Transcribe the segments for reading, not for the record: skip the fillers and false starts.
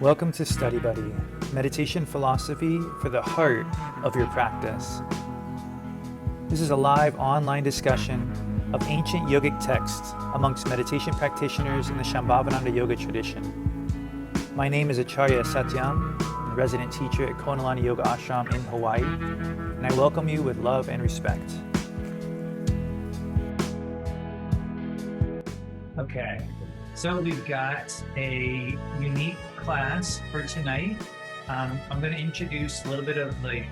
Welcome to Study Buddy, meditation philosophy for the heart of your practice. This is a live online discussion of ancient yogic texts amongst meditation practitioners in the Shambhavananda yoga tradition. My name is Acharya Satyam, resident teacher at Konalani Yoga Ashram in Hawaii, and I welcome you with love and respect. Okay, so we've got a unique class for tonight. I'm going to introduce a little bit of the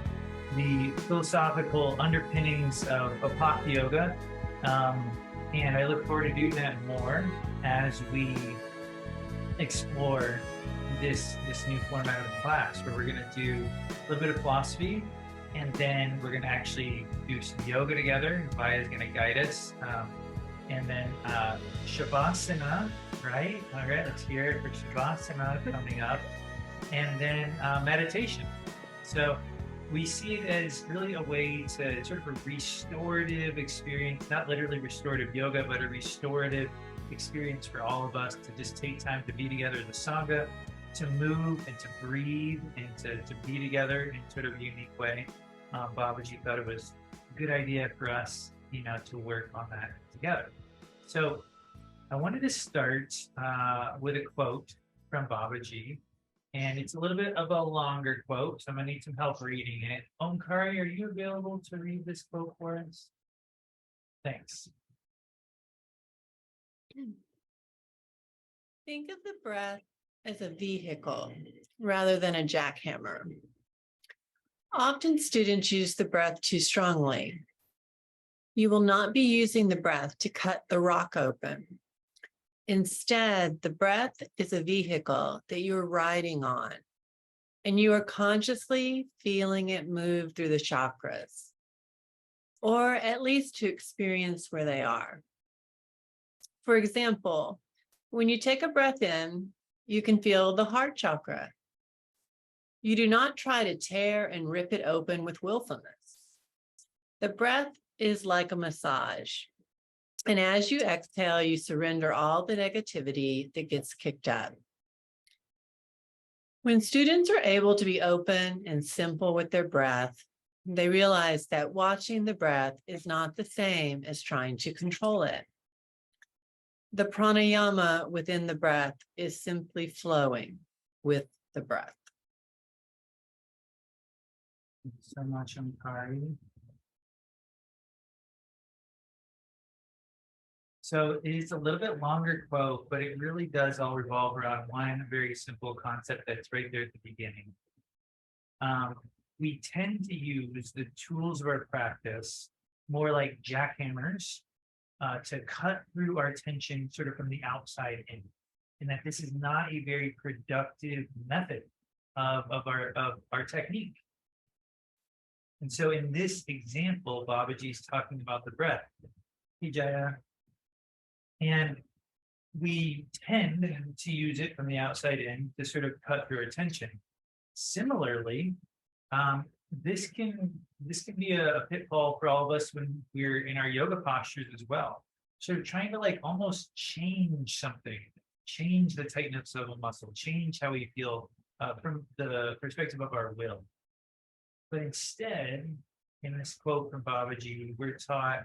philosophical underpinnings of Bhakti Yoga, and I look forward to doing that more as we explore this new format of the class, where we're going to do a little bit of philosophy, and then we're going to actually do some yoga together. Vaya's going to guide us, and then Shavasana, right? All right, let's hear it for Shavasana coming up, and then meditation. So we see it as really a way to sort of a restorative experience, not literally restorative yoga, but a restorative experience for all of us to just take time to be together as a sangha, to move and to breathe and to be together in sort of a unique way. Babaji thought it was a good idea for us, to work on that together. So I wanted to start with a quote from Babaji, and it's a little bit of a longer quote, so I'm going to need some help reading it. Omkari, are you available to read this quote for us? Thanks. Think of the breath as a vehicle rather than a jackhammer. Often students use the breath too strongly. You will not be using the breath to cut the rock open. Instead, the breath is a vehicle that you are riding on, and you are consciously feeling it move through the chakras, or at least to experience where they are. For example, when you take a breath in, you can feel the heart chakra. You do not try to tear and rip it open with willfulness. The breath is like a massage. And as you exhale, you surrender all the negativity that gets kicked up. When students are able to be open and simple with their breath, they realize that watching the breath is not the same as trying to control it. The pranayama within the breath is simply flowing with the breath. Thank you so much, Omkari. So it is a little bit longer quote, but it really does all revolve around one very simple concept that's right there at the beginning. We tend to use the tools of our practice more like jackhammers to cut through our tension sort of from the outside in, and that this is not a very productive method of our technique. And so in this example, Babaji is talking about the breath. Vijaya. And we tend to use it from the outside in to sort of cut through our tension. Similarly, this can be a pitfall for all of us when we're in our yoga postures as well. So trying to almost change something, change the tightness of a muscle, change how we feel from the perspective of our will. But instead, in this quote from Babaji, we're taught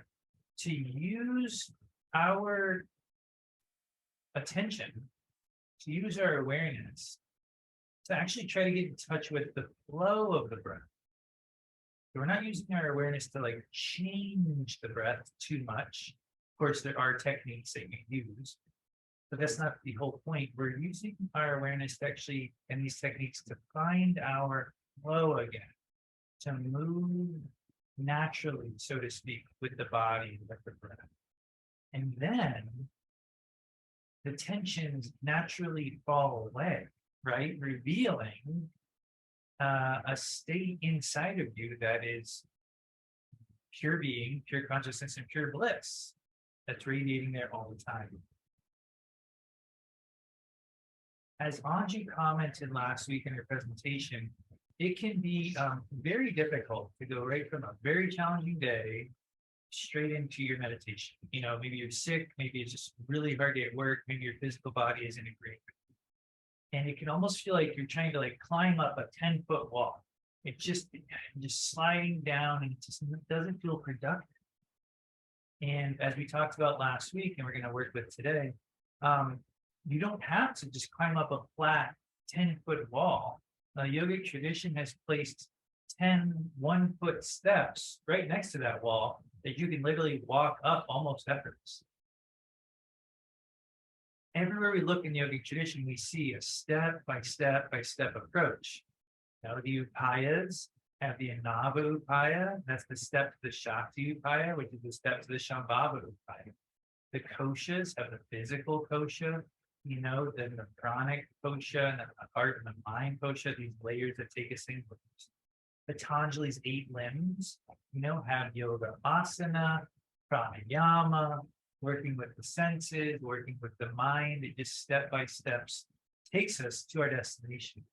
to use our attention, to use our awareness, to actually try to get in touch with the flow of the breath. So we're not using our awareness to change the breath too much. Of course, there are techniques that you use, but that's not the whole point. We're using our awareness to actually, and these techniques, to find our flow again, to move naturally, so to speak, with the body, with the breath. And then the tensions naturally fall away, right? Revealing a state inside of you that is pure being, pure consciousness, and pure bliss that's radiating there all the time. As Anji commented last week in her presentation, it can be very difficult to go right from a very challenging day straight into your meditation. Maybe you're sick, maybe it's just really hard at work, maybe your physical body isn't great. And it can almost feel like you're trying to like climb up a 10-foot wall. It just sliding down, and it just doesn't feel productive. And as we talked about last week, and we're going to work with today, you don't have to just climb up a flat 10-foot wall. The yogic tradition has placed 10 one-foot steps right next to that wall that you can literally walk up almost effortlessly. Everywhere we look in the yogic tradition, we see a step by step by step approach. Now, the upayas have the Anava Upaya, that's the step to the Shakti Upaya, which is the step to the Shambhava Upaya. The koshas have the physical kosha, then the pranic kosha, and the heart and the mind kosha, these layers that take us in. Patanjali's 8 limbs, have yoga asana, pranayama, working with the senses, working with the mind. It just step by steps takes us to our destination.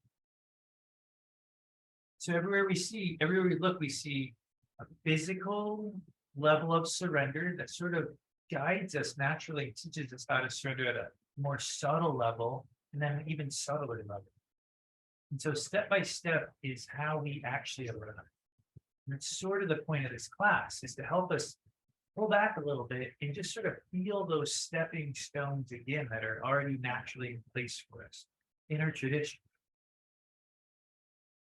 So everywhere we look, we see a physical level of surrender that sort of guides us naturally, teaches us how to surrender at a more subtle level, and then an even subtler level. And so step by step is how we actually arrive. And it's sort of the point of this class, is to help us pull back a little bit and just sort of feel those stepping stones again that are already naturally in place for us in our tradition.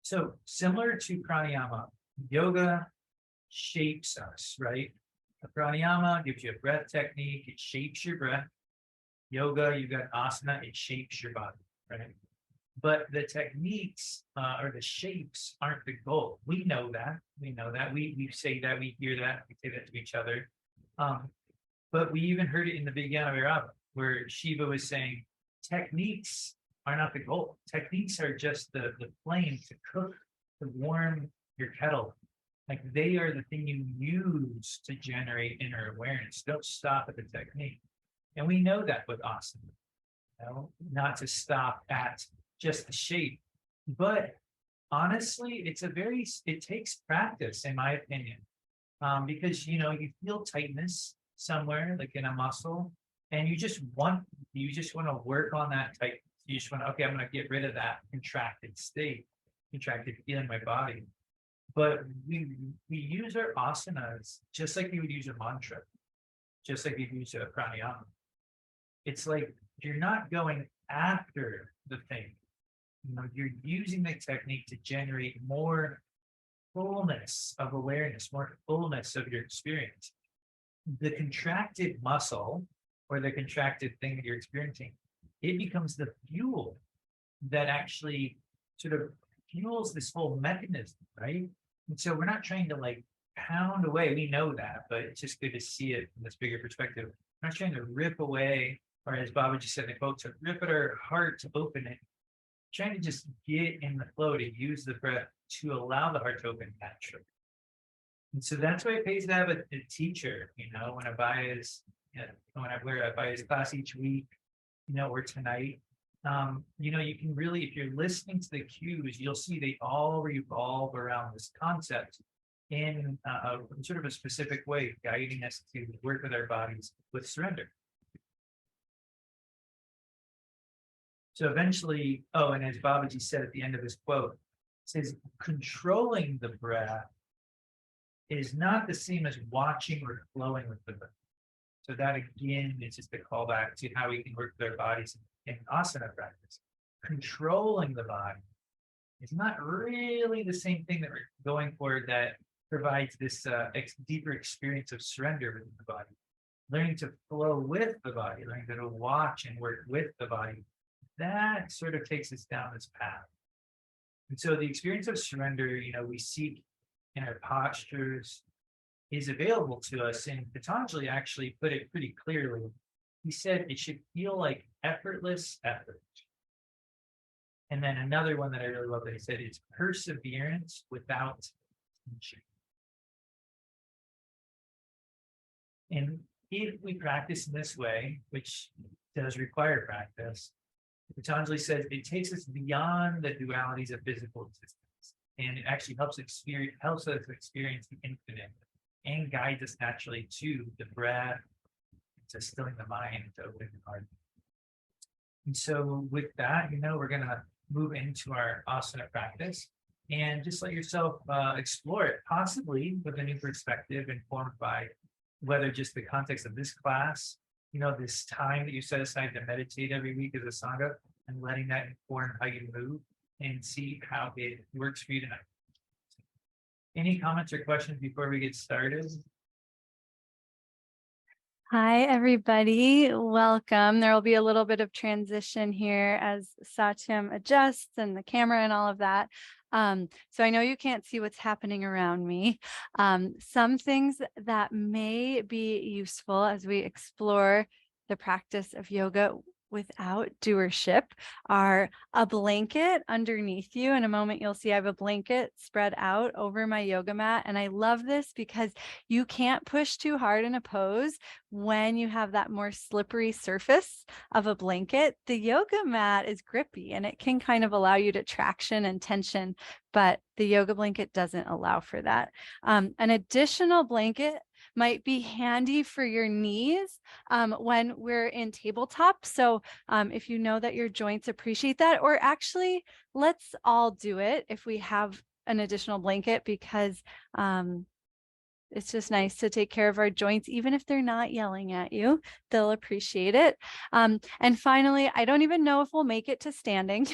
So similar to pranayama, yoga shapes us, right? A pranayama gives you a breath technique, it shapes your breath. Yoga, you've got asana, it shapes your body, right? But the techniques or the shapes aren't the goal. We know that. We say that, we hear that, we say that to each other. But we even heard it in the Vijnana Vairava, where Shiva was saying, techniques are not the goal. Techniques are just the flame to cook, to warm your kettle. Like they are the thing you use to generate inner awareness. Don't stop at the technique. And we know that with asana, not to stop at just the shape. But honestly, it takes practice, in my opinion. Because you feel tightness somewhere, like in a muscle, and you just want to work on that tightness. You just want to, okay, I'm going to get rid of that contracted state, contracted feeling in my body. But we use our asanas just like you would use a mantra, just like you use a pranayama. It's like you're not going after the thing. You're using the technique to generate more fullness of awareness, more fullness of your experience. The contracted muscle or the contracted thing that you're experiencing, it becomes the fuel that actually sort of fuels this whole mechanism, right? And so we're not trying to like pound away. We know that, but it's just good to see it from this bigger perspective. We're not trying to rip away, or as Babaji said in the quote, to rip at our heart to open it. Trying to just get in the flow, to use the breath to allow the heart to open naturally. And so that's why it pays to have a teacher, when Abaya is, when I wear Abaya's class each week, or tonight, you can really, if you're listening to the cues, you'll see they all revolve around this concept in sort of a specific way, guiding us to work with our bodies with surrender. So eventually, and as Babaji said at the end of his quote, it says, controlling the breath is not the same as watching or flowing with the breath. So that again is just a callback to how we can work with our bodies in asana practice. Controlling the body is not really the same thing that we're going for that provides this deeper experience of surrender within the body. Learning to flow with the body, learning to watch and work with the body, that sort of takes us down this path. And so the experience of surrender, we seek in our postures, is available to us. And Patanjali actually put it pretty clearly. He said it should feel like effortless effort. And then another one that I really love that he said is perseverance without tension. And if we practice in this way, which does require practice, Patanjali says it takes us beyond the dualities of physical existence, and it actually helps us experience the infinite and guides us naturally to the breath, to stilling the mind, to opening the heart. And so with that, we're gonna move into our asana practice and just let yourself explore it, possibly with a new perspective informed by whether just the context of this class, this time that you set aside to meditate every week as a sangha, and letting that inform how you move and see how it works for you tonight. Any comments or questions before we get started? Hi, everybody. Welcome. There will be a little bit of transition here as Satyam adjusts and the camera and all of that. So I know you can't see what's happening around me. Some things that may be useful as we explore the practice of yoga without doership are a blanket underneath you. In a moment, you'll see I have a blanket spread out over my yoga mat. And I love this because you can't push too hard in a pose when you have that more slippery surface of a blanket. The yoga mat is grippy and it can kind of allow you to traction and tension, but the yoga blanket doesn't allow for that. An additional blanket might be handy for your knees when we're in tabletop. So if you know that your joints appreciate that, or actually let's all do it if we have an additional blanket, because it's just nice to take care of our joints, even if they're not yelling at you, they'll appreciate it. And finally, I don't even know if we'll make it to standing,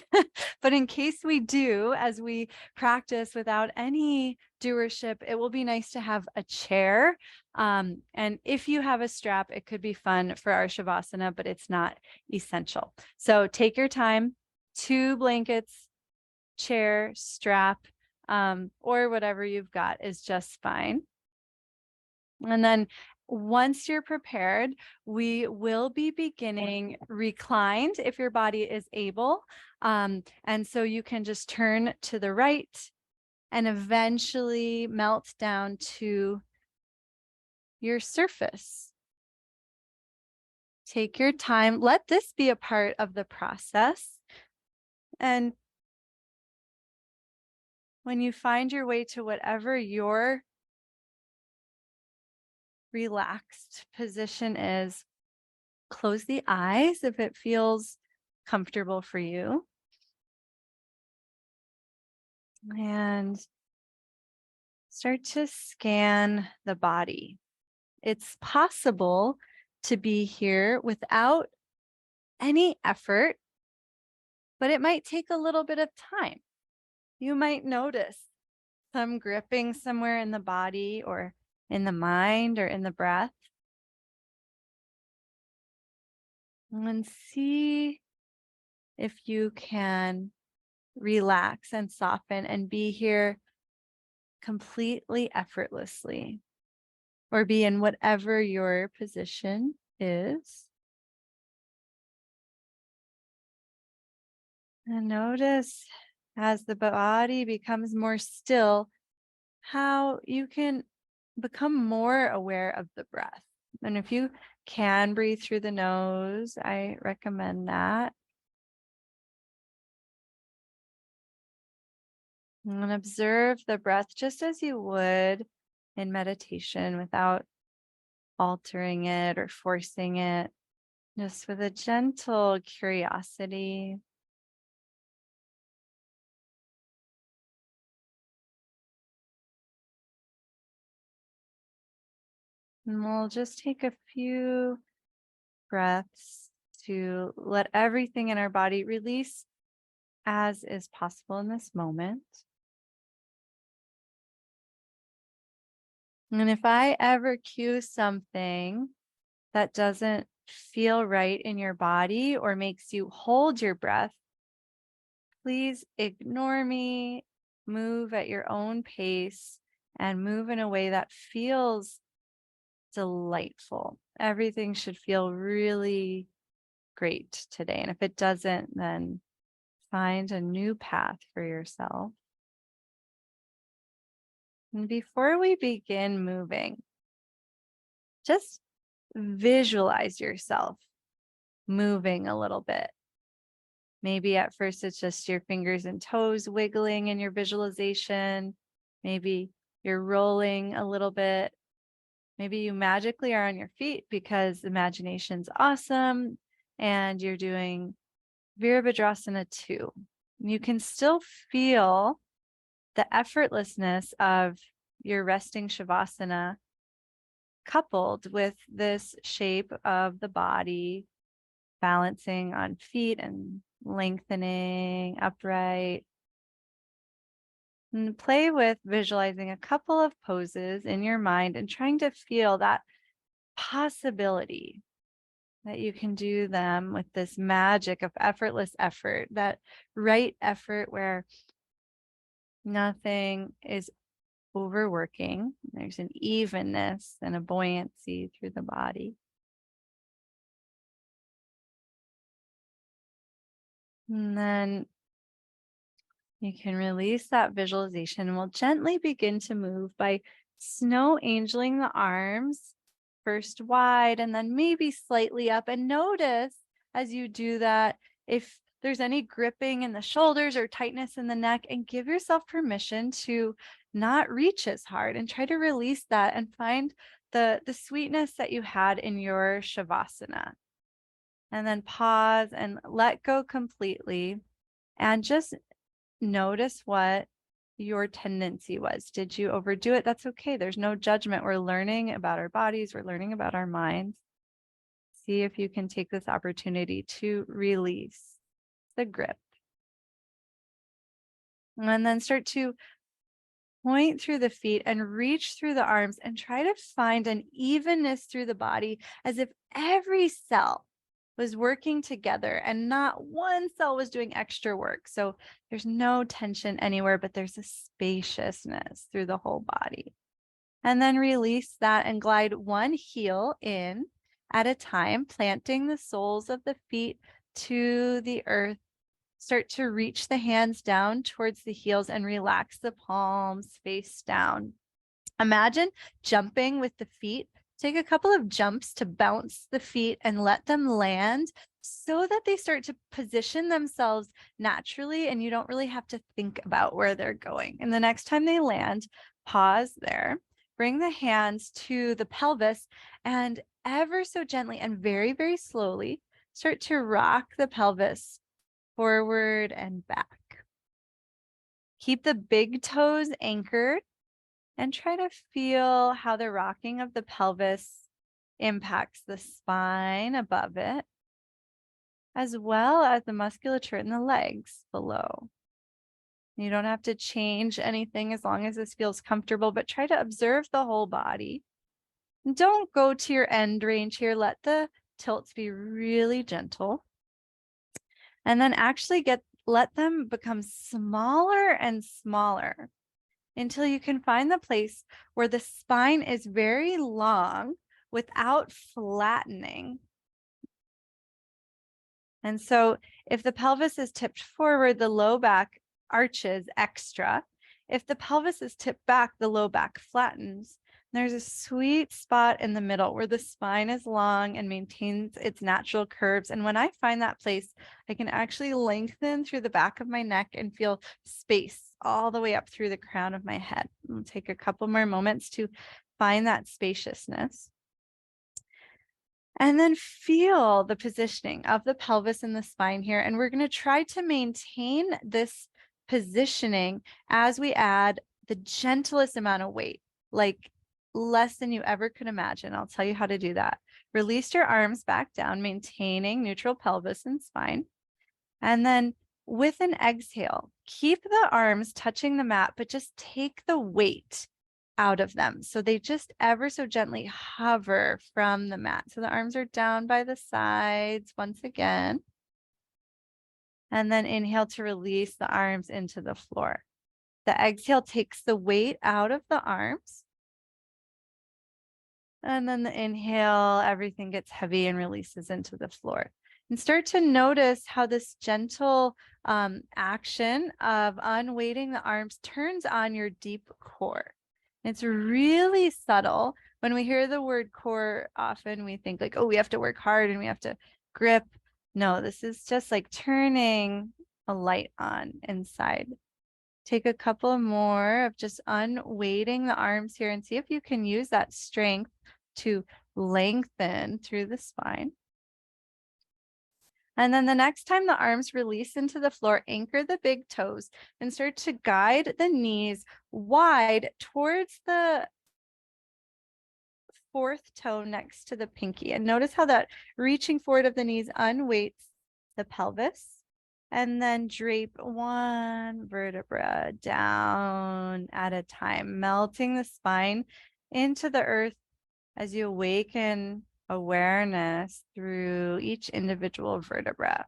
but in case we do, as we practice without any doership, it will be nice to have a chair. And if you have a strap, it could be fun for our Shavasana, but it's not essential. So take your time, 2 blankets, chair, strap, or whatever you've got is just fine. And then once you're prepared, we will be beginning reclined if your body is able. And so you can just turn to the right and eventually melt down to your surface. Take your time. Let this be a part of the process. And when you find your way to whatever your relaxed position is, close the eyes if it feels comfortable for you. And start to scan the body. It's possible to be here without any effort, but it might take a little bit of time. You might notice some gripping somewhere in the body or in the mind or in the breath. And see if you can relax and soften and be here completely effortlessly, or be in whatever your position is. And notice as the body becomes more still, how you can become more aware of the breath. And if you can breathe through the nose, I recommend that. And observe the breath just as you would in meditation without altering it or forcing it, just with a gentle curiosity. And we'll just take a few breaths to let everything in our body release as is possible in this moment. And if I ever cue something that doesn't feel right in your body or makes you hold your breath, please ignore me, move at your own pace, and move in a way that feels delightful. Everything should feel really great today. And if it doesn't, then find a new path for yourself. And before we begin moving, just visualize yourself moving a little bit. Maybe at first it's just your fingers and toes wiggling in your visualization. Maybe you're rolling a little bit. Maybe you magically are on your feet because imagination's awesome and you're doing Virabhadrasana 2. You can still feel the effortlessness of your resting Shavasana coupled with this shape of the body, balancing on feet and lengthening upright. And play with visualizing a couple of poses in your mind and trying to feel that possibility that you can do them with this magic of effortless effort, that right effort where nothing is overworking. There's an evenness and a buoyancy through the body. And then you can release that visualization and we'll gently begin to move by snow angeling the arms, first wide and then maybe slightly up. And notice as you do that, if there's any gripping in the shoulders or tightness in the neck, and give yourself permission to not reach as hard and try to release that and find the sweetness that you had in your Shavasana. And then pause and let go completely and just notice what your tendency was. Did you overdo it? That's okay. There's no judgment. We're learning about our bodies. We're learning about our minds. See if you can take this opportunity to release the grip. And then start to point through the feet and reach through the arms and try to find an evenness through the body as if every cell was working together and not one cell was doing extra work. So there's no tension anywhere, but there's a spaciousness through the whole body. And then release that and glide one heel in at a time, planting the soles of the feet to the earth. Start to reach the hands down towards the heels and relax the palms face down. Imagine jumping with the feet. Take a couple of jumps to bounce the feet and let them land so that they start to position themselves naturally and you don't really have to think about where they're going. And the next time they land, pause there, bring the hands to the pelvis and ever so gently and very, very slowly start to rock the pelvis forward and back. Keep the big toes anchored and try to feel how the rocking of the pelvis impacts the spine above it, as well as the musculature in the legs below. You don't have to change anything as long as this feels comfortable, but try to observe the whole body. Don't go to your end range here. Let the tilts be really gentle. And then actually let them become smaller and smaller until you can find the place where the spine is very long without flattening. And so if the pelvis is tipped forward, the low back arches extra. If the pelvis is tipped back, the low back flattens. There's a sweet spot in the middle where the spine is long and maintains its natural curves. And when I find that place, I can actually lengthen through the back of my neck and feel space all the way up through the crown of my head. I'll take a couple more moments to find that spaciousness. And then feel the positioning of the pelvis and the spine here. And we're going to try to maintain this positioning as we add the gentlest amount of weight, like less than you ever could imagine. I'll tell you how to do that. Release your arms back down, maintaining neutral pelvis and spine. And then with an exhale, keep the arms touching the mat, but just take the weight out of them. So they just ever so gently hover from the mat. So the arms are down by the sides once again. And then inhale to release the arms into the floor. The exhale takes the weight out of the arms. And then the inhale, everything gets heavy and releases into the floor. And start to notice how this gentle action of unweighting the arms turns on your deep core. It's really subtle. When we hear the word core, often we think like, oh, we have to work hard and we have to grip. No, this is just like turning a light on inside. Take a couple more of just unweighting the arms here and see if you can use that strength to lengthen through the spine. And then the next time the arms release into the floor, anchor the big toes and start to guide the knees wide towards the fourth toe next to the pinky. And notice how that reaching forward of the knees unweights the pelvis. And then drape one vertebra down at a time, melting the spine into the earth as you awaken awareness through each individual vertebra.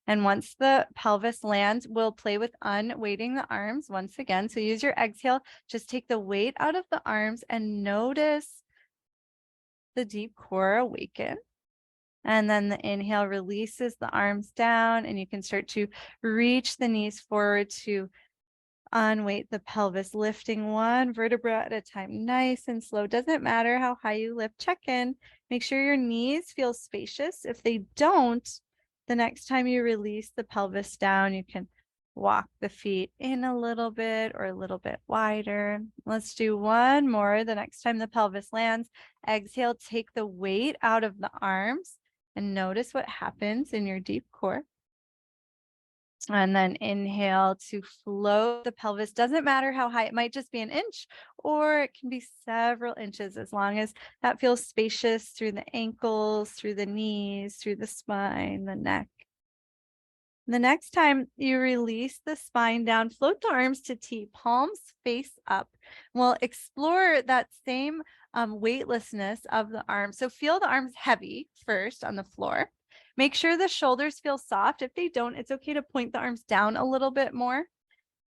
And once the pelvis lands, we'll play with unweighting the arms once again. So use your exhale, just take the weight out of the arms and notice the deep core awaken. And then the inhale releases the arms down, and you can start to reach the knees forward to unweight the pelvis, lifting one vertebra at a time, nice and slow. Doesn't matter how high you lift, check in. Make sure your knees feel spacious. If they don't, the next time you release the pelvis down, you can walk the feet in a little bit or a little bit wider. Let's do one more. The next time the pelvis lands, exhale, take the weight out of the arms and notice what happens in your deep core. And then inhale to float the pelvis. Doesn't matter how high, it might just be an inch or it can be several inches, as long as that feels spacious through the ankles, through the knees, through the spine, the neck. The next time you release the spine down, float the arms to T, palms face up. We'll explore that same weightlessness of the arms. So feel the arms heavy first on the floor. Make sure the shoulders feel soft. If they don't, it's okay to point the arms down a little bit more.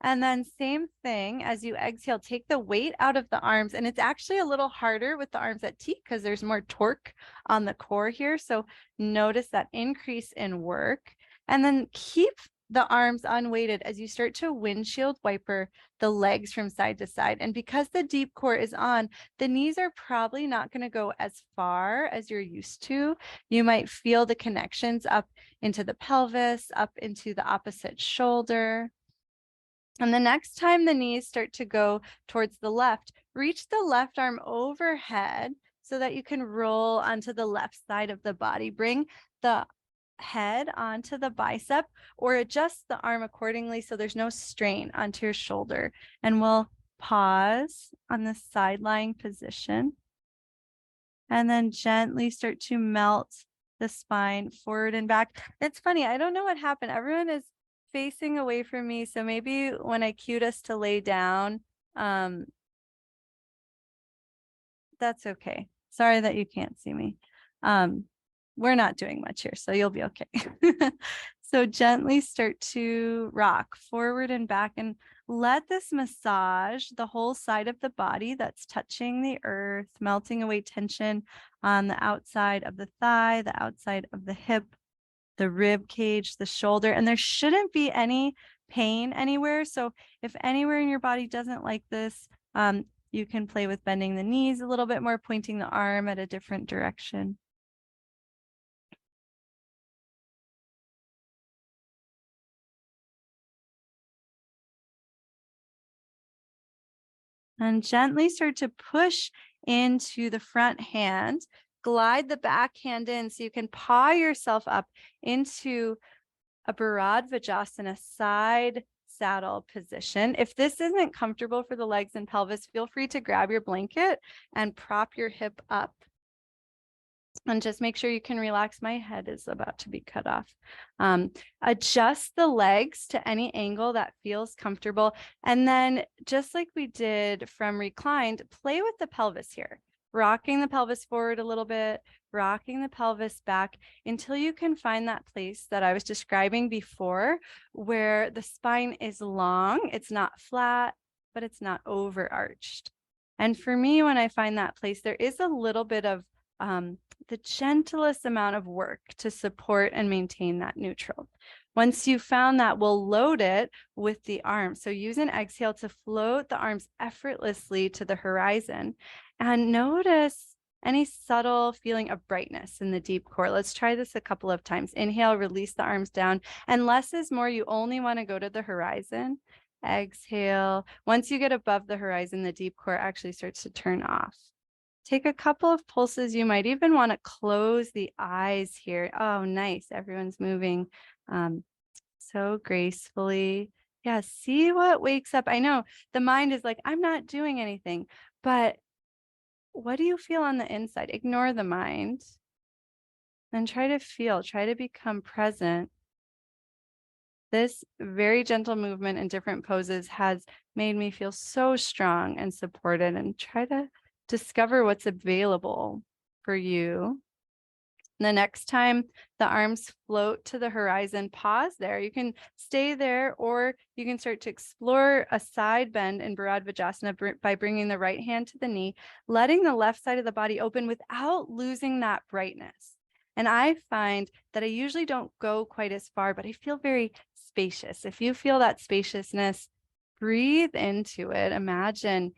And then same thing, as you exhale, take the weight out of the arms. And it's actually a little harder with the arms at T because there's more torque on the core here. So notice that increase in work. And then keep the arms unweighted as you start to windshield wiper the legs from side to side. And because the deep core is on, the knees are probably not going to go as far as you're used to. You might feel the connections up into the pelvis, up into the opposite shoulder. And the next time the knees start to go towards the left, reach the left arm overhead so that you can roll onto the left side of the body. Bring the head onto the bicep or adjust the arm accordingly so there's no strain onto your shoulder. And we'll pause on the side lying position and then gently start to melt the spine forward and back. It's funny, I don't know what happened. Everyone is facing away from me, so maybe when I cued us to lay down, that's okay. Sorry that you can't see me. We're not doing much here, so you'll be okay. So gently start to rock forward and back and let this massage the whole side of the body that's touching the earth, melting away tension on the outside of the thigh, the outside of the hip, the rib cage, the shoulder, and there shouldn't be any pain anywhere. So if anywhere in your body doesn't like this, you can play with bending the knees a little bit more, pointing the arm at a different direction. And gently start to push into the front hand, glide the back hand in so you can paw yourself up into a Bharadvajasana side saddle position. If this isn't comfortable for the legs and pelvis, feel free to grab your blanket and prop your hip up. And just make sure you can relax. My head is about to be cut off. Adjust the legs to any angle that feels comfortable. And then just like we did from reclined, play with the pelvis here, rocking the pelvis forward a little bit, rocking the pelvis back until you can find that place that I was describing before, where the spine is long, it's not flat, but it's not overarched. And for me, when I find that place, there is a little bit of the gentlest amount of work to support and maintain that neutral. Once you've found that, we'll load it with the arms. So use an exhale to float the arms effortlessly to the horizon and notice any subtle feeling of brightness in the deep core. Let's try this a couple of times. Inhale, release the arms down, and less is more. You only want to go to the horizon. Exhale. Once you get above the horizon, the deep core actually starts to turn off. Take a couple of pulses. You might even want to close the eyes here. Oh, nice. Everyone's moving so gracefully. Yeah, see what wakes up. I know the mind is like, I'm not doing anything, but what do you feel on the inside? Ignore the mind. Then try to feel, try to become present. This very gentle movement in different poses has made me feel so strong and supported, and try to discover what's available for you. The next time the arms float to the horizon, pause there. You can stay there, or you can start to explore a side bend in Bharadvajasana by bringing the right hand to the knee, letting the left side of the body open without losing that brightness. And I find that I usually don't go quite as far, but I feel very spacious. If you feel that spaciousness, breathe into it. Imagine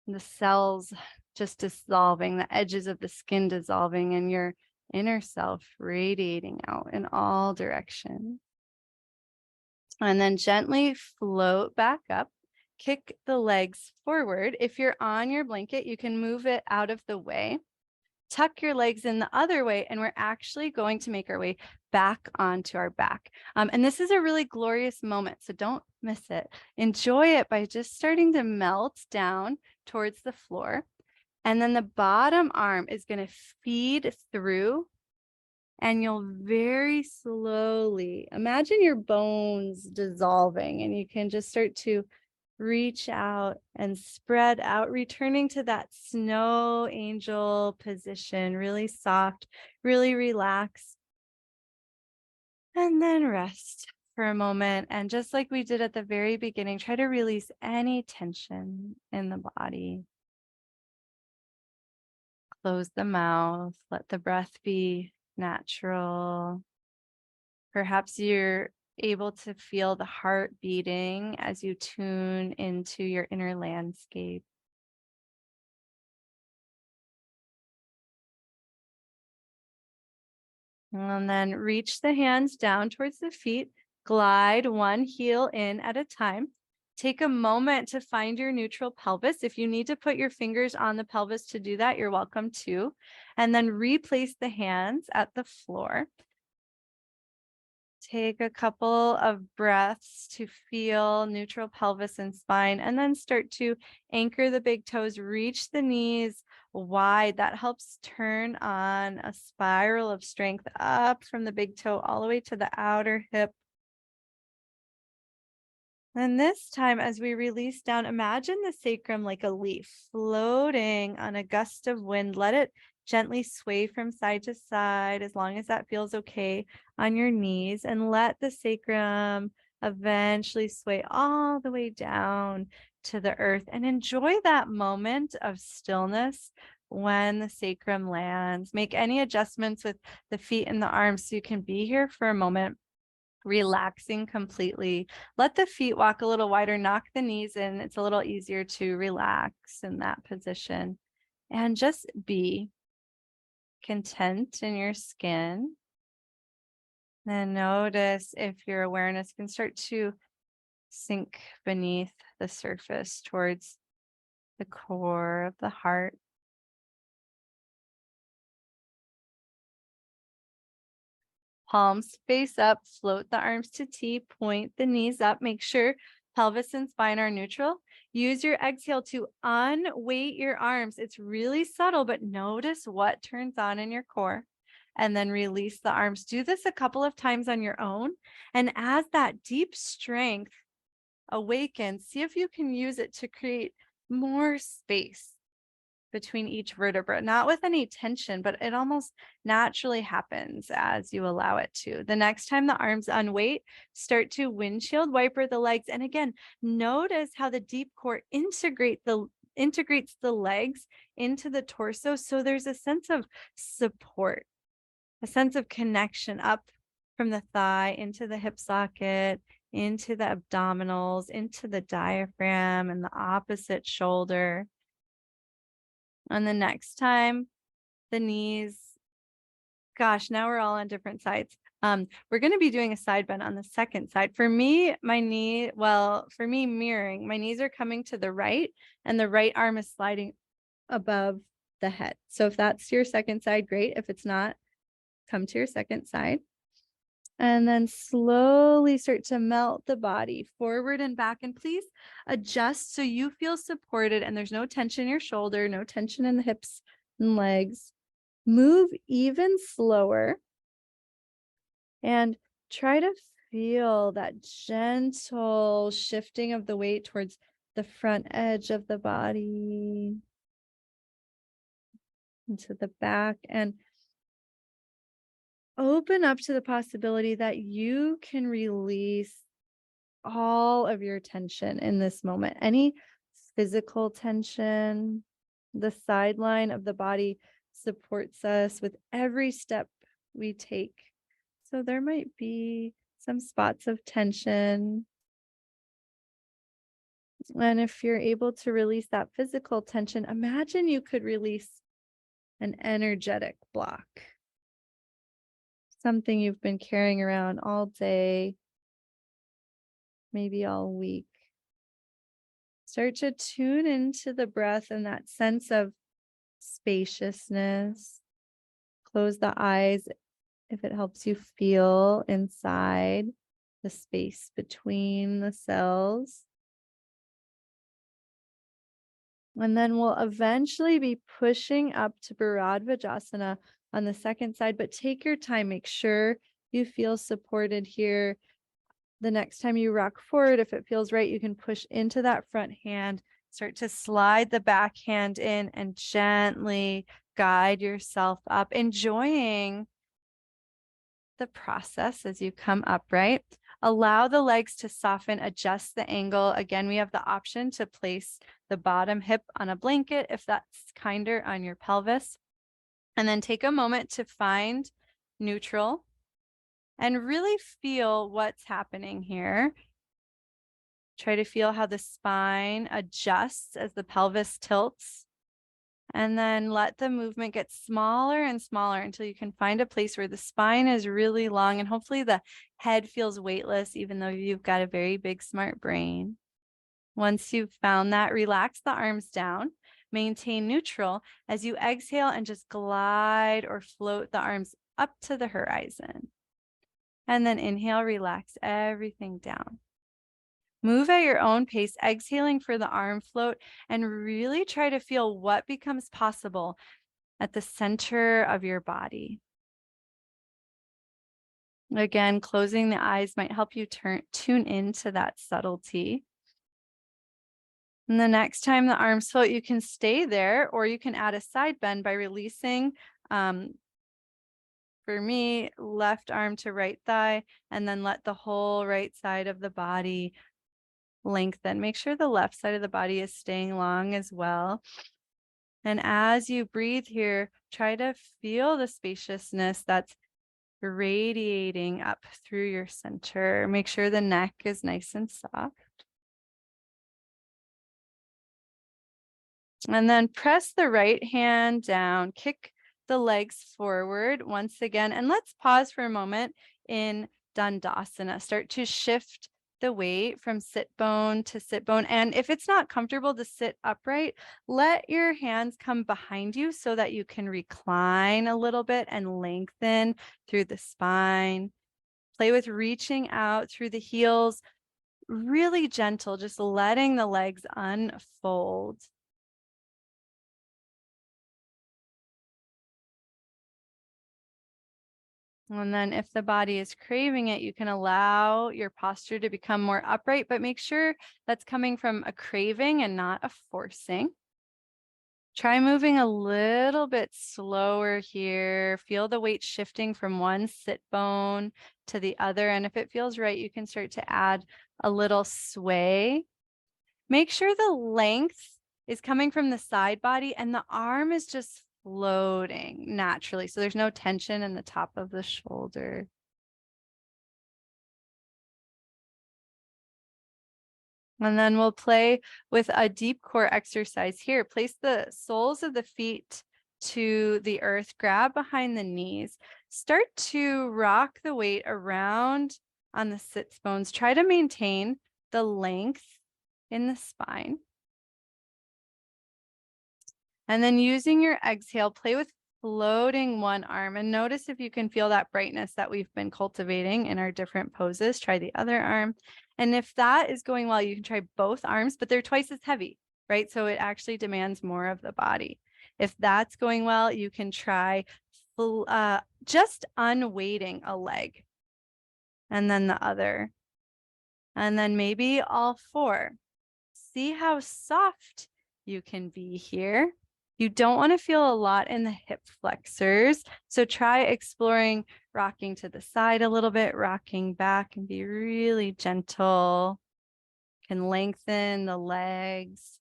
the cells just dissolving, the edges of the skin dissolving, and your inner self radiating out in all directions. And then gently float back up, kick the legs forward. If you're on your blanket, you can move it out of the way. Tuck your legs in the other way, and we're actually going to make our way back onto our back. And this is a really glorious moment, so don't miss it. Enjoy it by just starting to melt down towards the floor. And then the bottom arm is going to feed through, and you'll very slowly imagine your bones dissolving, and you can just start to reach out and spread out, returning to that snow angel position, really soft, really relaxed. And then rest for a moment. And just like we did at the very beginning, try to release any tension in the body. Close the mouth, let the breath be natural. Perhaps you're able to feel the heart beating as you tune into your inner landscape. And then reach the hands down towards the feet, glide one heel in at a time. Take a moment to find your neutral pelvis. If you need to put your fingers on the pelvis to do that, you're welcome to. And then replace the hands at the floor. Take a couple of breaths to feel neutral pelvis and spine, and then start to anchor the big toes, reach the knees wide. That helps turn on a spiral of strength up from the big toe all the way to the outer hip. And this time, as we release down, imagine the sacrum like a leaf floating on a gust of wind. Let it gently sway from side to side, as long as that feels okay on your knees, and let the sacrum eventually sway all the way down to the earth. And enjoy that moment of stillness when the sacrum lands. Make any adjustments with the feet and the arms so you can be here for a moment, relaxing completely. Let the feet walk a little wider, knock the knees in. It's a little easier to relax in that position, and just be content in your skin. Then notice if your awareness can start to sink beneath the surface towards the core of the heart. Palms face up, float the arms to T, point the knees up, make sure pelvis and spine are neutral. Use your exhale to unweight your arms. It's really subtle, but notice what turns on in your core. And then release the arms. Do this a couple of times on your own. And as that deep strength awakens, see if you can use it to create more space between each vertebra, not with any tension, but it almost naturally happens as you allow it to. The next time the arms unweight, start to windshield wiper the legs. And again, notice how the deep core integrates the legs into the torso. So there's a sense of support, a sense of connection up from the thigh into the hip socket, into the abdominals, into the diaphragm and the opposite shoulder. And the next time the knees gosh, now we're all on different sides. We're going to be doing a side bend on the second side. For me, mirroring, my knees are coming to the right and the right arm is sliding above the head. So if that's your second side, great. If it's not, come to your second side. And then slowly start to melt the body forward and back. And please adjust so you feel supported and there's no tension in your shoulder, no tension in the hips and legs. Move even slower and try to feel that gentle shifting of the weight towards the front edge of the body into the back, and open up to the possibility that you can release all of your tension in this moment. Any physical tension, the sideline of the body supports us with every step we take. So there might be some spots of tension. And if you're able to release that physical tension, imagine you could release an energetic block. Something you've been carrying around all day, maybe all week. Start to tune into the breath and that sense of spaciousness. Close the eyes if it helps you feel inside the space between the cells. And then we'll eventually be pushing up to Bharadvajasana on the second side, but take your time. Make sure you feel supported here. The next time you rock forward, if it feels right, you can push into that front hand, start to slide the back hand in and gently guide yourself up, enjoying the process as you come upright. Allow the legs to soften, adjust the angle. Again, we have the option to place the bottom hip on a blanket if that's kinder on your pelvis. And then take a moment to find neutral and really feel what's happening here. Try to feel how the spine adjusts as the pelvis tilts. And then let the movement get smaller and smaller until you can find a place where the spine is really long and hopefully the head feels weightless, even though you've got a very big, smart brain. Once you've found that, relax the arms down, maintain neutral as you exhale and just glide or float the arms up to the horizon. And then inhale, relax everything down. Move at your own pace, exhaling for the arm float, and really try to feel what becomes possible at the center of your body. Again, closing the eyes might help you tune into that subtlety. And the next time the arms float, you can stay there or you can add a side bend by releasing, for me, left arm to right thigh, and then let the whole right side of the body lengthen. Make sure the left side of the body is staying long as well. And as you breathe here, try to feel the spaciousness that's radiating up through your center. Make sure the neck is nice and soft. And then press the right hand down, kick the legs forward once again. And let's pause for a moment in Dandasana. Start to shift the weight from sit bone to sit bone. And if it's not comfortable to sit upright, let your hands come behind you so that you can recline a little bit and lengthen through the spine. Play with reaching out through the heels, really gentle, just letting the legs unfold. And then if the body is craving it, you can allow your posture to become more upright, but make sure that's coming from a craving and not a forcing. Try moving a little bit slower here. Feel the weight shifting from one sit bone to the other. And if it feels right, you can start to add a little sway. Make sure the length is coming from the side body and the arm is just floating naturally. So there's no tension in the top of the shoulder. And then we'll play with a deep core exercise here. Place the soles of the feet to the earth, grab behind the knees, start to rock the weight around on the sits bones. Try to maintain the length in the spine. And then using your exhale, play with floating one arm, and notice if you can feel that brightness that we've been cultivating in our different poses. Try the other arm. And if that is going well, you can try both arms, but they're twice as heavy, right? So it actually demands more of the body. If that's going well, you can try just unweighting a leg and then the other, and then maybe all four. See how soft you can be here. You don't want to feel a lot in the hip flexors. So try exploring rocking to the side a little bit, rocking back, and be really gentle. Can lengthen the legs.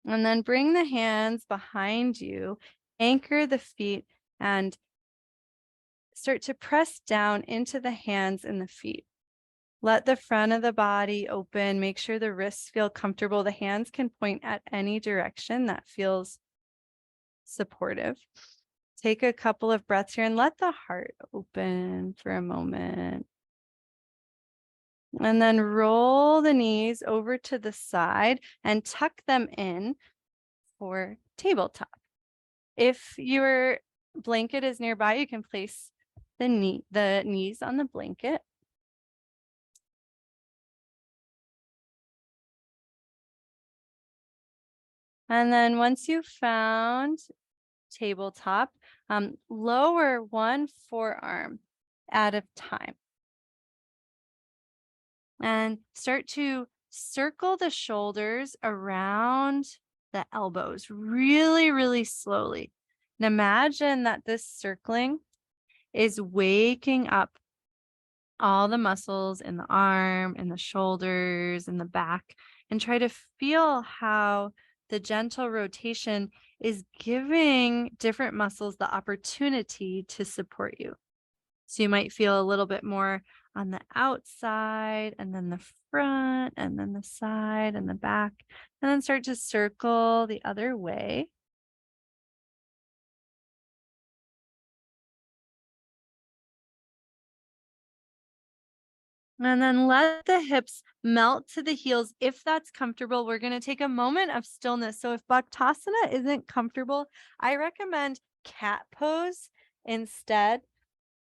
And then bring the hands behind you, anchor the feet, and start to press down into the hands and the feet. Let the front of the body open. Make sure the wrists feel comfortable. The hands can point at any direction that feels supportive. Take a couple of breaths here and let the heart open for a moment. And then roll the knees over to the side and tuck them in for tabletop. If your blanket is nearby, you can place the knees on the blanket. And then once you've found tabletop, lower one forearm at a time. And start to circle the shoulders around the elbows really, really slowly. And imagine that this circling is waking up all the muscles in the arm, in the shoulders, in the back, and try to feel how the gentle rotation is giving different muscles the opportunity to support you. So you might feel a little bit more on the outside, and then the front, and then the side, and the back, and then start to circle the other way. And then let the hips melt to the heels. If that's comfortable, we're going to take a moment of stillness. So if Bhaktasana isn't comfortable, I recommend cat pose instead.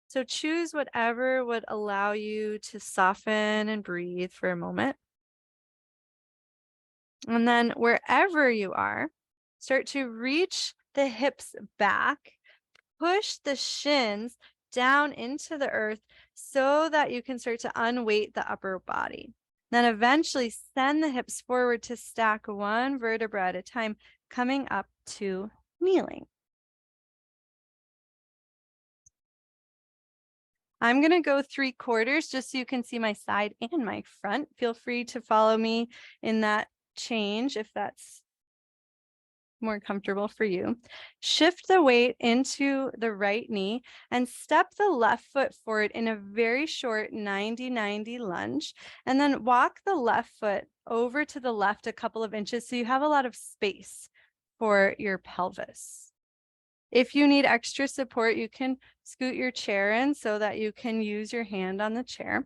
So choose whatever would allow you to soften and breathe for a moment. And then wherever you are, start to reach the hips back, push the shins down into the earth so that you can start to unweight the upper body. Then eventually send the hips forward to stack one vertebra at a time, coming up to kneeling. I'm going to go 3/4 just so you can see my side and my front. Feel free to follow me in that change if that's more comfortable for you. Shift the weight into the right knee and step the left foot forward in a very short 90-90 lunge. And then walk the left foot over to the left a couple of inches so you have a lot of space for your pelvis. If you need extra support, you can scoot your chair in so that you can use your hand on the chair.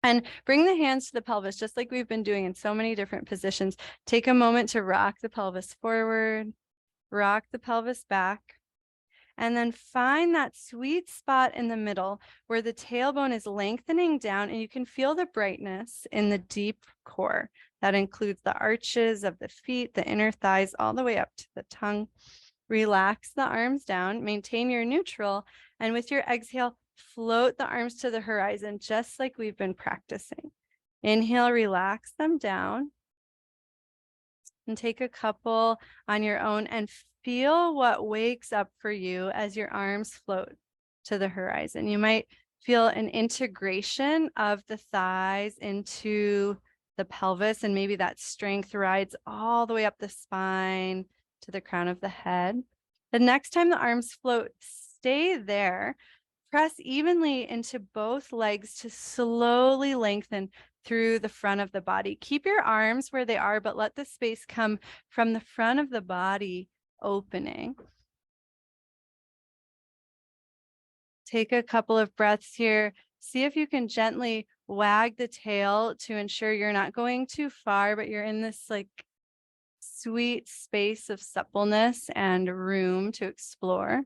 And bring the hands to the pelvis, just like we've been doing in so many different positions. Take a moment to rock the pelvis forward, rock the pelvis back, and then find that sweet spot in the middle where the tailbone is lengthening down and you can feel the brightness in the deep core. That includes the arches of the feet, the inner thighs, all the way up to the tongue. Relax the arms down, maintain your neutral, and with your exhale, float the arms to the horizon, just like we've been practicing. Inhale, relax them down. And take a couple on your own and feel what wakes up for you as your arms float to the horizon. You might feel an integration of the thighs into the pelvis, and maybe that strength rides all the way up the spine to the crown of the head. The next time the arms float, stay there. Press evenly into both legs to slowly lengthen through the front of the body. Keep your arms where they are, but let the space come from the front of the body opening. Take a couple of breaths here. See if you can gently wag the tail to ensure you're not going too far, but you're in this like sweet space of suppleness and room to explore.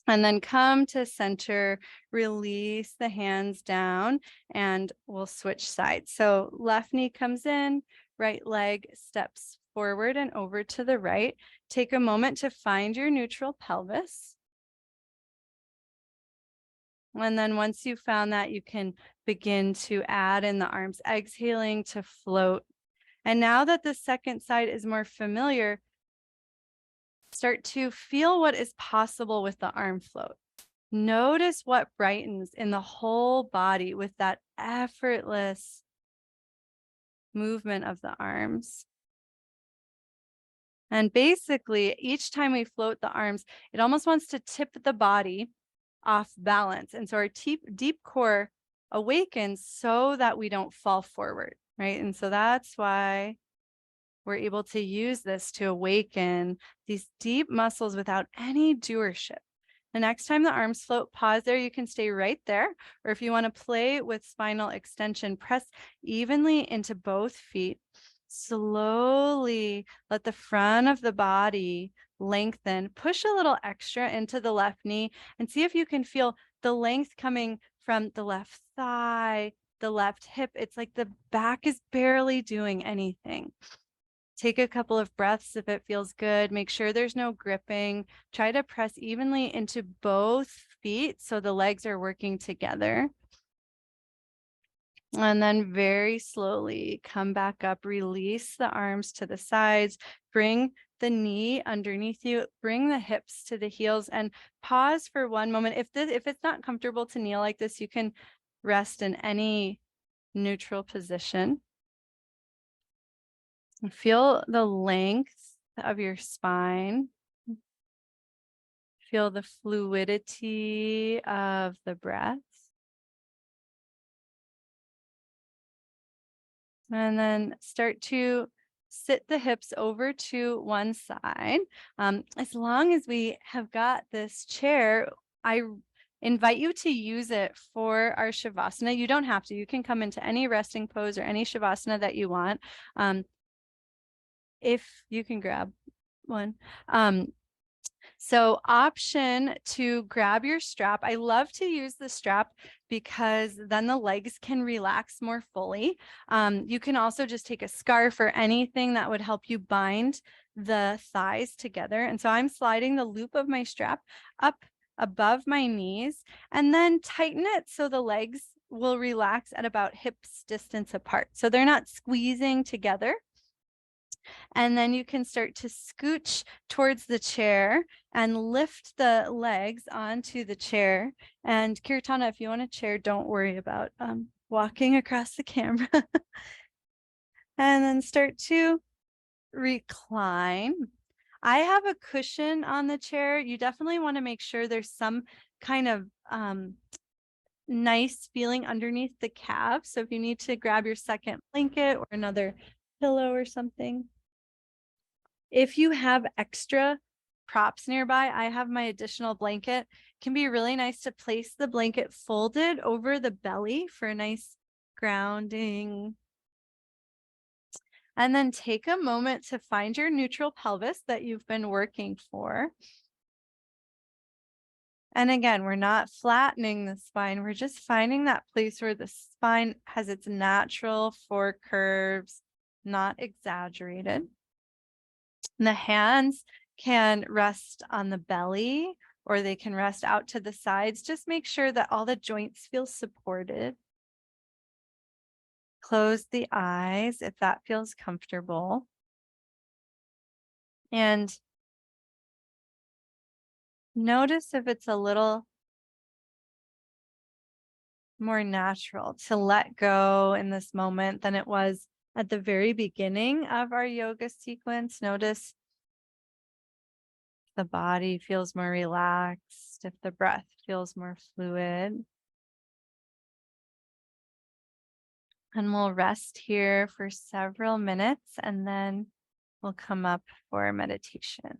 And then come to center, release the hands down, and we'll switch sides. So left knee comes in, right leg steps forward and over to the right. Take a moment to find your neutral pelvis. And then once you've found that, you can begin to add in the arms, exhaling to float. And now that the second side is more familiar, start to feel what is possible with the arm float. Notice what brightens in the whole body with that effortless movement of the arms. And basically, each time we float the arms, it almost wants to tip the body off balance. And so our deep core awakens so that we don't fall forward, right? And so that's why we're able to use this to awaken these deep muscles without any doership. The next time the arms float, pause there. You can stay right there. Or if you want to play with spinal extension, press evenly into both feet. Slowly let the front of the body lengthen. Push a little extra into the left knee and see if you can feel the length coming from the left thigh, the left hip. It's like the back is barely doing anything. Take a couple of breaths if it feels good. Make sure there's no gripping. Try to press evenly into both feet so the legs are working together. And then very slowly come back up, release the arms to the sides, bring the knee underneath you, bring the hips to the heels, and pause for one moment. If it's not comfortable to kneel like this, you can rest in any neutral position. Feel the length of your spine. Feel the fluidity of the breath. And then start to sit the hips over to one side. As long as we have got this chair, I invite you to use it for our Shavasana. You don't have to. You can come into any resting pose or any Shavasana that you want. If you can grab one. So option to grab your strap. I love to use the strap because then the legs can relax more fully. You can also just take a scarf or anything that would help you bind the thighs together. And so I'm sliding the loop of my strap up above my knees and then tighten it so the legs will relax at about hips distance apart. So they're not squeezing together. And then you can start to scooch towards the chair and lift the legs onto the chair. And Kirtana, if you want a chair, don't worry about walking across the camera. And then start to recline. I have a cushion on the chair. You definitely want to make sure there's some kind of nice feeling underneath the calves. So if you need to grab your second blanket or another pillow or something. If you have extra props nearby, I have my additional blanket. It can be really nice to place the blanket folded over the belly for a nice grounding. And then take a moment to find your neutral pelvis that you've been working for. And again, we're not flattening the spine. We're just finding that place where the spine has its natural fork curves, not exaggerated. The hands can rest on the belly or they can rest out to the sides. Just make sure that all the joints feel supported. Close the eyes if that feels comfortable. And notice if it's a little more natural to let go in this moment than it was at the very beginning of our yoga sequence. Notice the body feels more relaxed, if the breath feels more fluid. And we'll rest here for several minutes and then we'll come up for meditation.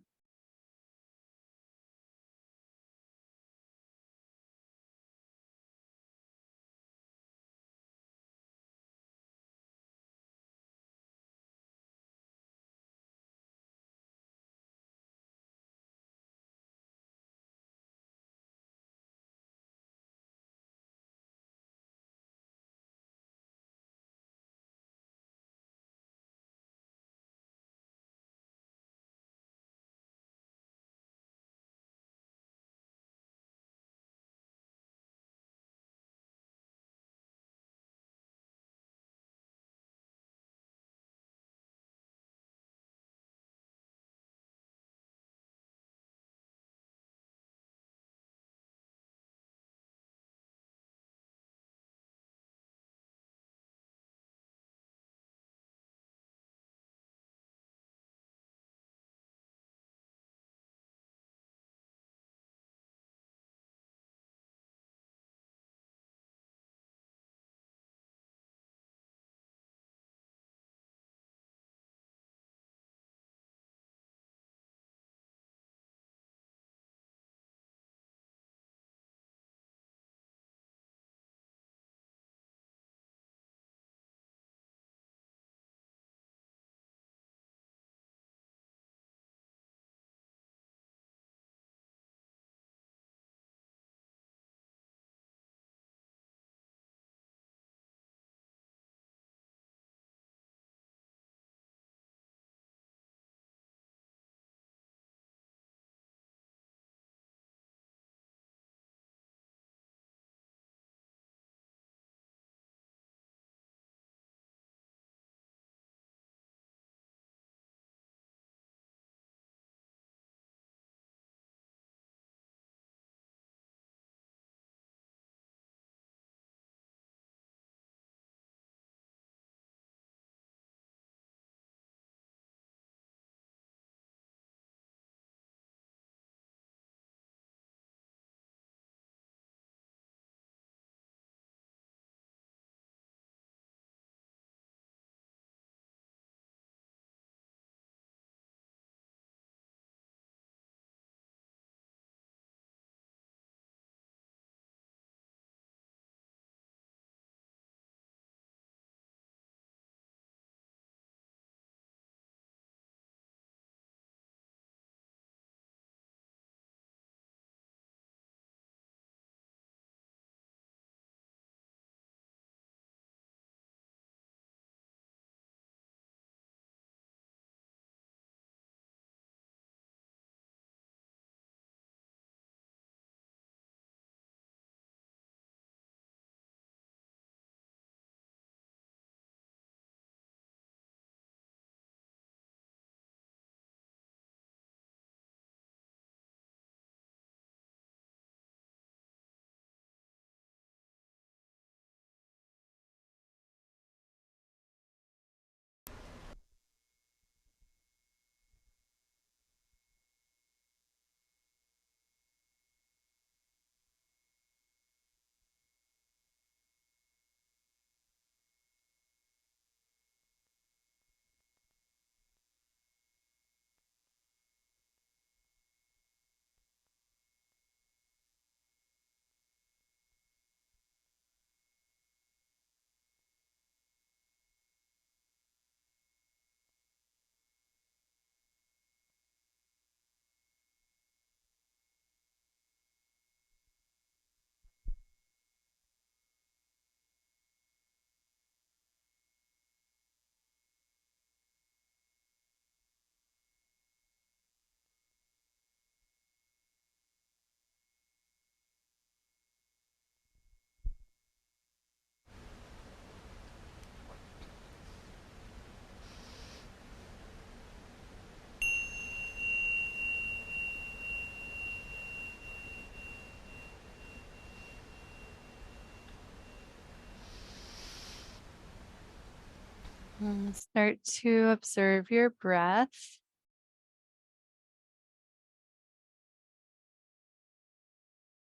Start to observe your breath.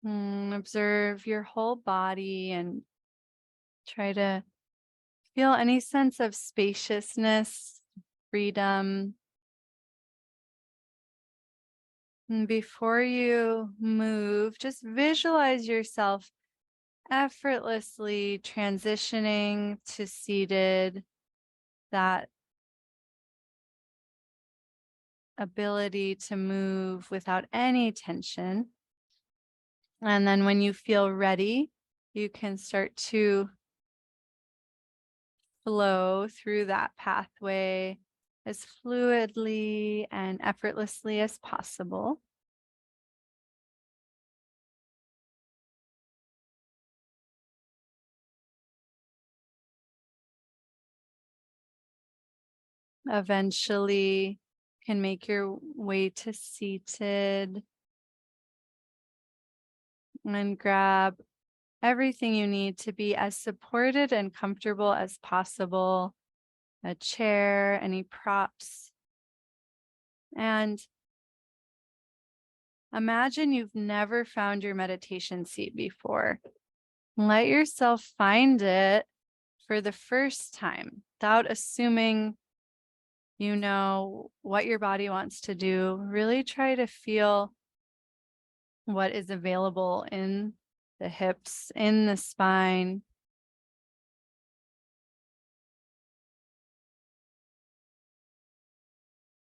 Observe your whole body and try to feel any sense of spaciousness, freedom. And before you move, just visualize yourself effortlessly transitioning to seated, that ability to move without any tension. And then when you feel ready, you can start to flow through that pathway as fluidly and effortlessly as possible. Eventually, can make your way to seated and grab everything you need to be as supported and comfortable as possible. A chair, any props. And imagine you've never found your meditation seat before. Let yourself find it for the first time without assuming you know what your body wants to do. Really try to feel what is available in the hips, in the spine.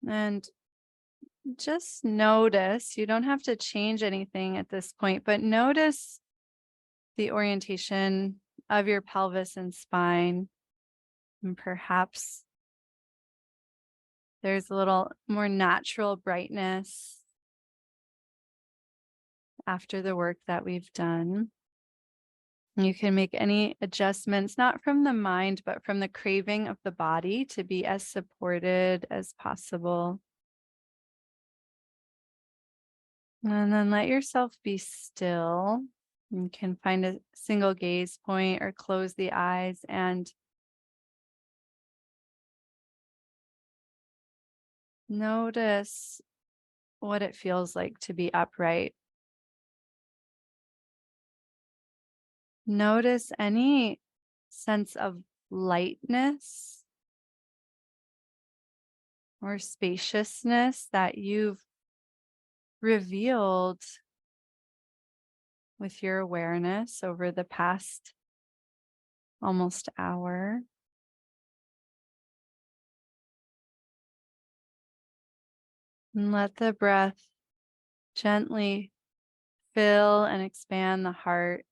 And just notice, you don't have to change anything at this point, but notice the orientation of your pelvis and spine. And perhaps there's a little more natural brightness after the work that we've done. You can make any adjustments, not from the mind, but from the craving of the body to be as supported as possible. And then let yourself be still. You can find a single gaze point or close the eyes and notice what it feels like to be upright. Notice any sense of lightness or spaciousness that you've revealed with your awareness over the past almost hour. And let the breath gently fill and expand the heart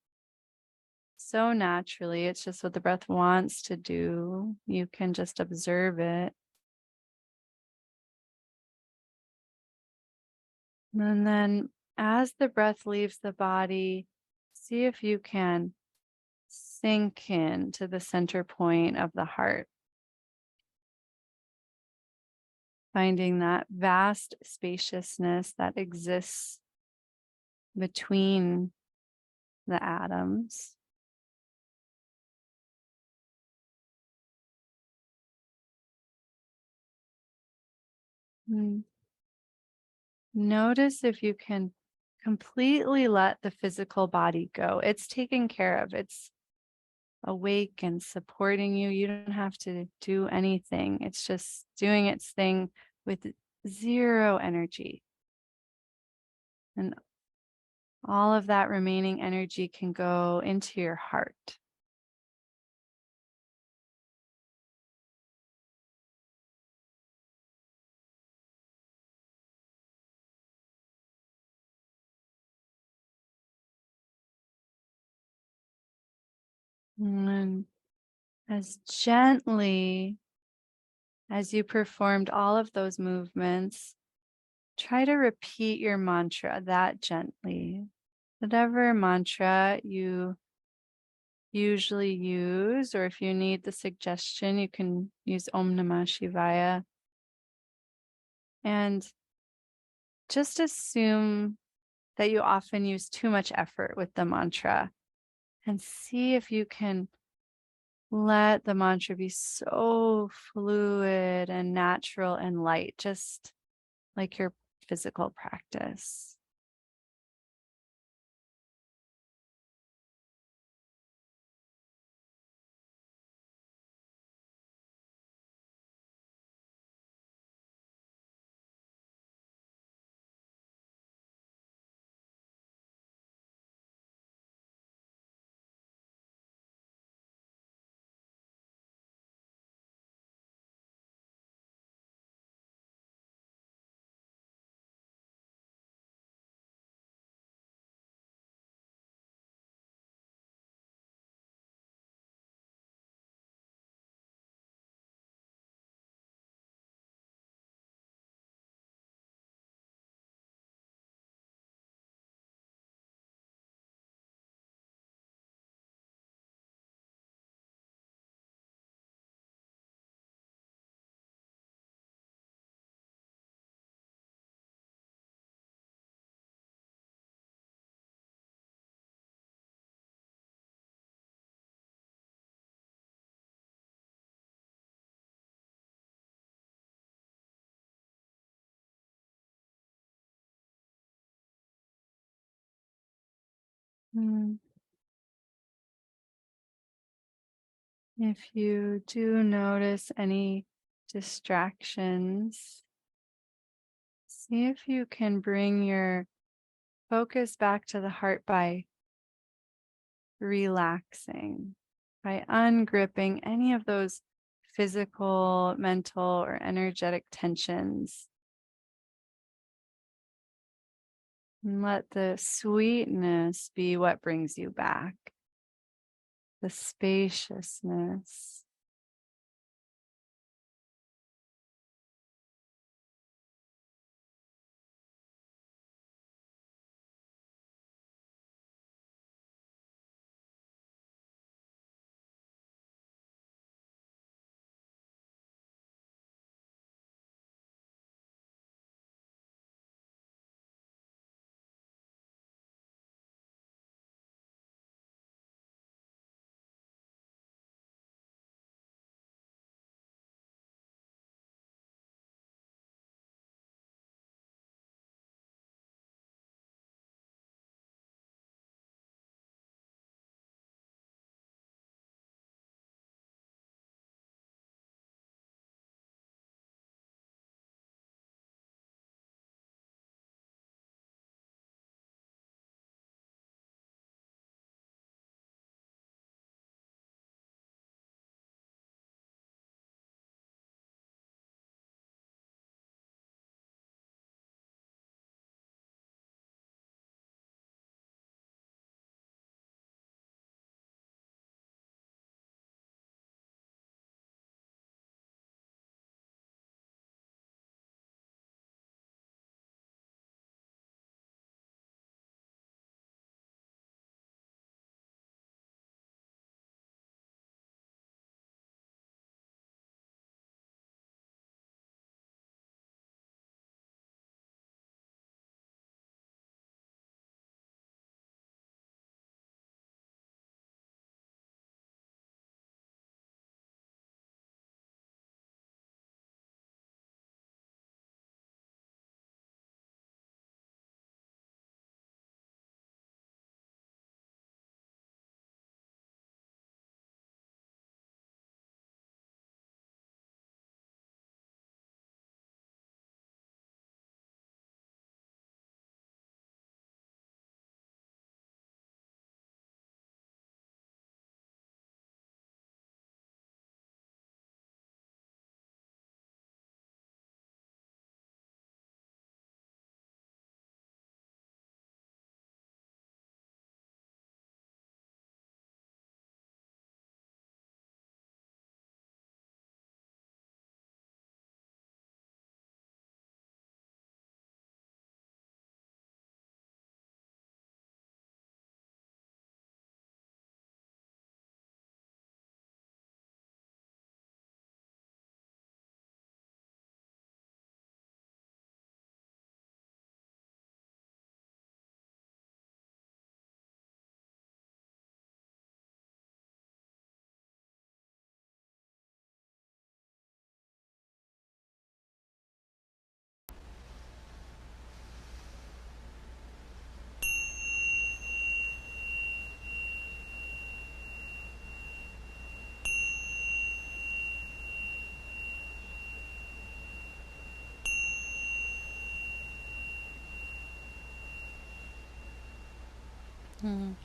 so naturally. It's just what the breath wants to do. You can just observe it. And then as the breath leaves the body, see if you can sink in to the center point of the heart, finding that vast spaciousness that exists between the atoms. Notice if you can completely let the physical body go. It's taken care of. It's awake and supporting you. You don't have to do anything. It's just doing its thing with zero energy. And all of that remaining energy can go into your heart. And as gently as you performed all of those movements, try to repeat your mantra that gently. Whatever mantra you usually use, or if you need the suggestion, you can use Om Namah Shivaya. And just assume that you often use too much effort with the mantra and see if you can let the mantra be so fluid and natural and light, just like your physical practice. Mm. If you do notice any distractions, see if you can bring your focus back to the heart by relaxing, by ungripping any of those physical, mental, or energetic tensions. And let the sweetness be what brings you back, the spaciousness.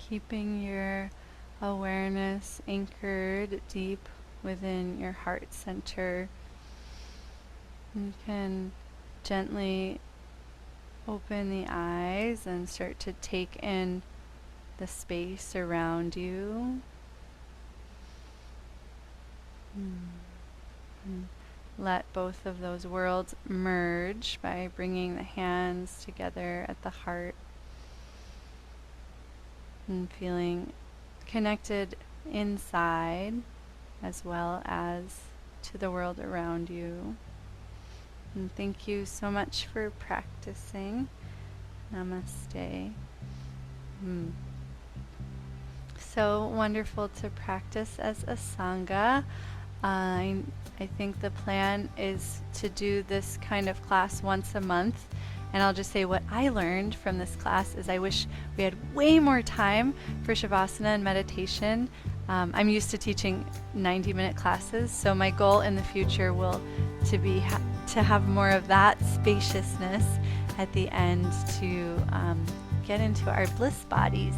Keeping your awareness anchored deep within your heart center. You can gently open the eyes and start to take in the space around you. And let both of those worlds merge by bringing the hands together at the heart and feeling connected inside as well as to the world around you. And thank you so much for practicing. Namaste. So wonderful to practice as a Sangha. I think the plan is to do this kind of class once a month. And I'll just say what I learned from this class is I wish we had way more time for Shavasana and meditation. I'm used to teaching 90-minute classes, so my goal in the future will to have more of that spaciousness at the end to get into our bliss bodies.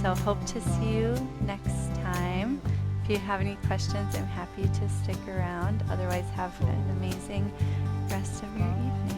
So hope to see you next time. If you have any questions, I'm happy to stick around. Otherwise, have an amazing rest of your evening.